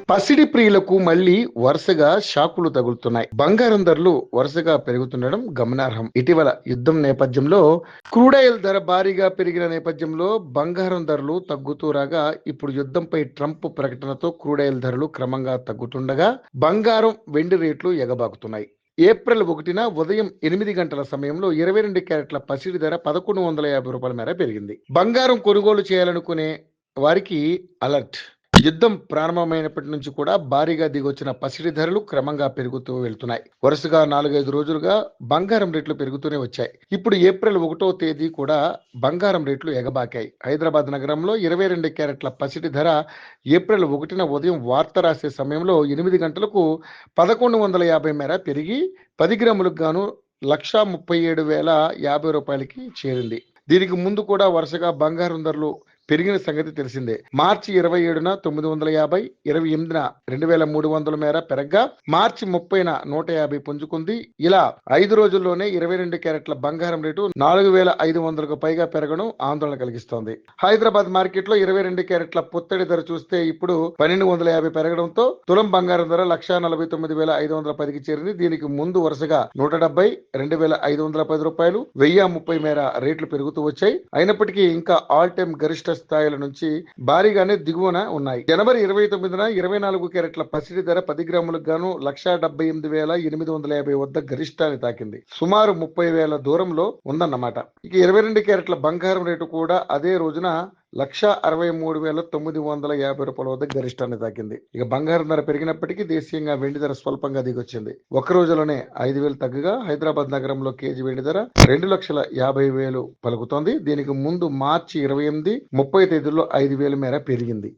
పసిడి ప్రియులకు మళ్లీ వరుసగా షాకులు తగులుతున్నాయి. బంగారం ధరలు వరుసగా పెరుగుతుండడం గమనార్హం. ఇటీవల యుద్ధం నేపథ్యంలో క్రూడాయిల్ ధర భారీగా పెరిగిన నేపథ్యంలో బంగారం ధరలు తగ్గుతూ రాగా, ఇప్పుడు యుద్ధంపై ట్రంప్ ప్రకటనతో క్రూడాయిల్ ధరలు క్రమంగా తగ్గుతుండగా బంగారం, వెండి రేట్లు ఎగబాకుతున్నాయి. ఏప్రిల్ 1న ఉదయం 8 గంటల సమయంలో 22 క్యారెట్ల పసిడి ధర 1150 రూపాయల మేర పెరిగింది. బంగారం కొనుగోలు చేయాలనుకునే వారికి అలర్ట్. యుద్ధం ప్రారంభమైనప్పటి నుంచి కూడా భారీగా దిగొచ్చిన పసిడి ధరలు క్రమంగా పెరుగుతూ వెళ్తున్నాయి. వరుసగా 4-5 రోజులుగా బంగారం రేట్లు పెరుగుతూనే వచ్చాయి. ఇప్పుడు ఏప్రిల్ 1వ తేదీ కూడా బంగారం రేట్లు ఎగబాకాయి. హైదరాబాద్ నగరంలో 22 క్యారెట్ల పసిడి ధర ఏప్రిల్ 1న ఉదయం వార్త రాసే సమయంలో 8 గంటలకు 1150 మేర పెరిగి 10 గ్రాములకు గాను 1,37,050 రూపాయలకి చేరింది. దీనికి ముందు కూడా వరుసగా బంగారం ధరలు పెరిగిన సంగతి తెలిసిందే. మార్చి 27న 950, 28న 2,300 మేర పెరగ్గా మార్చి 30న 150 పుంజుకుంది. ఇలా 5 రోజుల్లోనే 22 క్యారెట్ల బంగారం రేటు 4,500కు పైగా పెరగడం ఆందోళన కలిగిస్తోంది. హైదరాబాద్ మార్కెట్ లో 22 క్యారెట్ల పుత్తడి ధర చూస్తే ఇప్పుడు 1,250 పెరగడంతో తులం బంగారం ధర 1,49,510కి చేరింది. దీనికి ముందు వరుసగా 170, 2,510 రూపాయలు, 1,030 మేర రేట్లు పెరుగుతూ వచ్చాయి. అయినప్పటికీ ఇంకా ఆల్ టైమ్ గరిష్ట స్థాయిల నుంచి భారీగానే దిగువన ఉన్నాయి. జనవరి 29న 24 క్యారెట్ల పసిడి ధర 10 గ్రాములకు గాను 1,78,850 వద్ద గరిష్టాన్ని తాకింది. సుమారు 30,000 దూరంలో ఉందన్నమాట. ఇక 22 క్యారెట్ల బంగారం రేటు కూడా అదే రోజున 1,63,950 రూపాయల వద్ద గరిష్టాన్ని తాకింది. ఇక బంగారం ధర పెరిగినప్పటికీ దేశీయంగా వెండి ధర స్వల్పంగా దిగొచ్చింది. ఒక్క రోజులోనే 5,000 తగ్గగా హైదరాబాద్ నగరంలో కేజీ వెండి ధర 2,50,000 పలుకుతోంది. దీనికి ముందు మార్చి 28, 30 తేదీల్లో 5,000 మేర పెరిగింది.